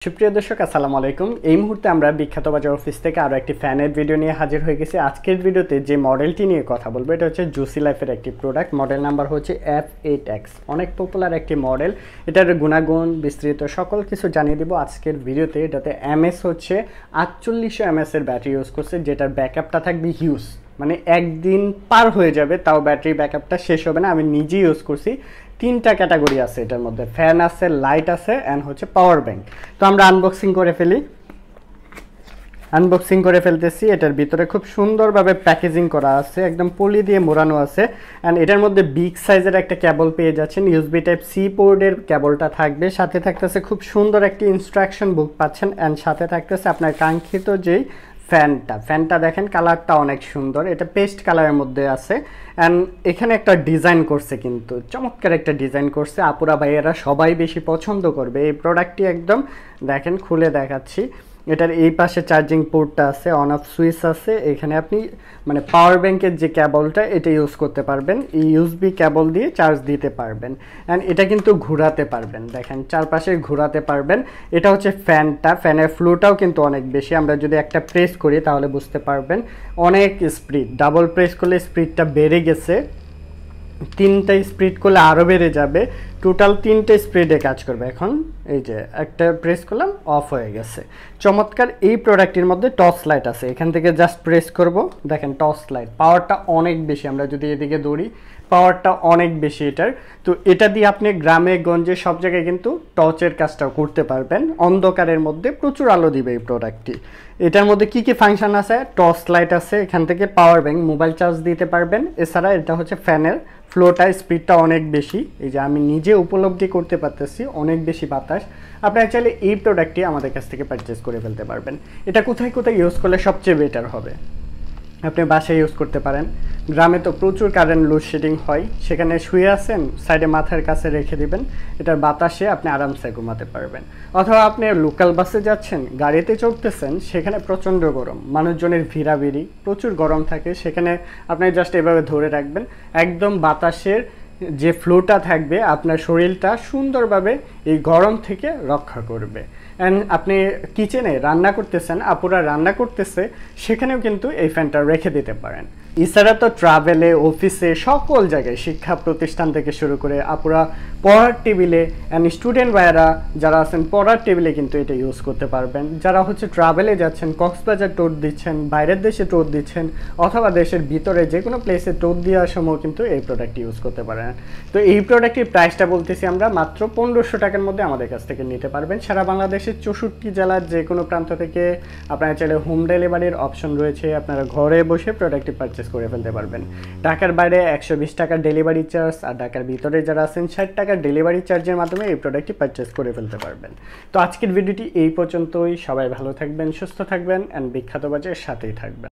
সুপ্রিয় দর্শক আসসালামু আলাইকুম। এই মুহূর্তে আমরা বিখ্যাত বাজার অফিস থেকে আরও একটি ফ্যানের ভিডিও নিয়ে হাজির হয়ে গেছি। আজকের ভিডিওতে যে মডেলটি নিয়ে কথা বলবো এটা হচ্ছে জুসি লাইফের একটি প্রোডাক্ট। মডেল নাম্বার হচ্ছে F8X, অনেক পপুলার একটি মডেল। এটার গুণাগুণ বিস্তৃত সকল কিছু জানিয়ে দিব আজকের ভিডিওতে। এটাতে এমএস হচ্ছে 4800 এমএস এর ব্যাটারি ইউজ করছে, যেটার ব্যাকআপটা থাকবে হিউজ, মানে একদিন পার হয়ে যাবে তাও ব্যাটারি ব্যাকআপটা শেষ হবে না। আমি নিজেই ইউজ করছি। তিনটা ক্যাটাগরি আছে এটার মধ্যে, ফ্যান আছে, লাইট আছে অ্যান্ড হচ্ছে পাওয়ার ব্যাংক। তো আমরা আনবক্সিং করে ফেলতেছি। এটার ভিতরে খুব সুন্দরভাবে প্যাকেজিং করা আছে, একদম পলি দিয়ে মোড়ানো আছে। অ্যান্ড এটার মধ্যে বিগ সাইজের একটা কেবল পেয়ে যাচ্ছেন, ইউএসবি টাইপ সি পোর্টের কেবলটা থাকবে। সাথে থাকতেছে খুব সুন্দর একটি ইনস্ট্রাকশন বুক পাচ্ছেন, অ্যান্ড সাথে থাকতেছে আপনার কাঙ্ক্ষিত যেই ফ্যানটা দেখেন, কালারটা অনেক সুন্দর, এটা পেস্ট কালারের মধ্যে আছে। অ্যান্ড এখানে একটা ডিজাইন করছে, কিন্তু চমৎকার একটা ডিজাইন করছে। আপুরা ভাইয়েরা সবাই বেশি পছন্দ করবে এই প্রোডাক্টটি। একদম দেখেন, খুলে দেখাচ্ছি। এটার এই পাশে চার্জিং পোর্টটা আছে, অন অফ সুইচ আছে। এখানে আপনি মানে পাওয়ার ব্যাংকের যে কেবলটা এটা ইউজ করতে পারবেন, এই ইউএসবি কেবল দিয়ে চার্জ দিতে পারবেন। অ্যান্ড এটা কিন্তু ঘোরাতে পারবেন, দেখেন চারপাশে ঘোরাতে পারবেন। এটা হচ্ছে ফ্যানের ফ্লোটাও কিন্তু অনেক বেশি। আমরা যদি একটা প্রেস করি তাহলে বুঝতে পারবেন অনেক স্পিড, ডাবল প্রেস করলে স্পিডটা বেড়ে গেছে, তিনটা স্পিড করলে আরও বেড়ে যাবে। টোটাল তিনটে স্পিডে কাজ করবে। এখন এই যে একটা প্রেস করলাম, অফ হয়ে গেছে। চমৎকার এই প্রোডাক্টের মধ্যে টর্চ লাইট আছে, এখান থেকে জাস্ট প্রেস করব, দেখেন টর্চ লাইট, পাওয়ারটা অনেক বেশি। আমরা যদি এদিকে দৌড়ি, পাওয়ারটা অনেক বেশি এটার। তো এটা দিয়ে আপনি গ্রামে গঞ্জে সব জায়গায় কিন্তু টর্চের কাজটাও করতে পারবেন। অন্ধকারের মধ্যে প্রচুর আলো দিবে এই প্রোডাক্টটি। এটার মধ্যে কি কি ফাংশন আছে? টর্চ লাইট আছে, এখান থেকে পাওয়ার ব্যাংক, মোবাইল চার্জ দিতে পারবেন। এছাড়া এটা হচ্ছে ফ্যানের ফ্লোটা, স্পিডটা অনেক বেশি। এই যে আমি নিজে উপলব্ধি করতে পারতেছি, অনেক বেশি বাতাস। আপনারা চাইলে এই প্রোডাক্টটি আমাদের কাছ থেকে পারচেস করে ফেলতে পারবেন। এটা কোথায় কোথায় ইউজ করলে সবচেয়ে বেটার হবে? আপনি বাসায় ইউজ করতে পারেন। গ্রামে তো প্রচুর কারেন্ট লোডশেডিং হয়, সেখানে শুয়ে আছেন, সাইডে মাথার কাছে রেখে দিবেন, এটার বাতাসে আপনি আরামসে ঘুমাতে পারবেন। অথবা আপনি লোকাল বাসে যাচ্ছেন, গাড়িতে চড়তেছেন, সেখানে প্রচণ্ড গরম, মানুষজনের ভিড়াভিড়ি, প্রচুর গরম থাকে, সেখানে আপনি জাস্ট এভাবে ধরে রাখবেন, একদম বাতাসের যে ফ্লোটা থাকবে আপনার শরীরটা সুন্দরভাবে এই গরম থেকে রক্ষা করবে। অ্যান্ড আপনি কিচেনে রান্না করতেছেন, আপুরা রান্না করতেছে, সেখানেও কিন্তু এই ফ্যানটা রেখে দিতে পারেন। এছাড়া তো ট্রাভেলে, অফিসে, সকল জায়গায়, শিক্ষা প্রতিষ্ঠান থেকে শুরু করে আপুরা পড়ার টেবিলে, অ্যান্ড স্টুডেন্ট ভাইয়েরা যারা আছেন পড়ার টেবিলে কিন্তু এটা ইউজ করতে পারবেন। যারা হচ্ছে ট্রাভেলে যাচ্ছেন, কক্সবাজার ট্যুর দিচ্ছেন, বাইরের দেশে ট্যুর দিচ্ছেন, অথবা দেশের ভিতরে যে কোনো প্লেসে ট্যুর দেওয়ার সময় কিন্তু এই প্রোডাক্টটি ইউজ করতে পারেন। তো এই প্রোডাক্টটির প্রাইসটা বলতেছি আমরা মাত্র 1500 টাকার মধ্যে আমাদের কাছ থেকে নিতে পারবেন। সারা বাংলাদেশের 64 জেলার যে কোনো প্রান্ত থেকে আপনারা চাইলে হোম ডেলিভারির অপশন রয়েছে, আপনারা ঘরে বসে প্রোডাক্টটি পারচেস করে ফেলতে পারবেন। ঢাকার বাইরে 120 টাকার ডেলিভারি চার্জ, আর ঢাকার ভিতরে যারা আছেন 60 টাকার ডেলিভারি চার্জের মাধ্যমে এই প্রোডাক্টটি পারচেস করে ফেলতে পারবেন। তো আজকের ভিডিওটি এই পর্যন্তই। সবাই ভালো থাকবেন, সুস্থ থাকবেন, অ্যান্ড বিখ্যাত বাজারের সাথেই থাকবেন।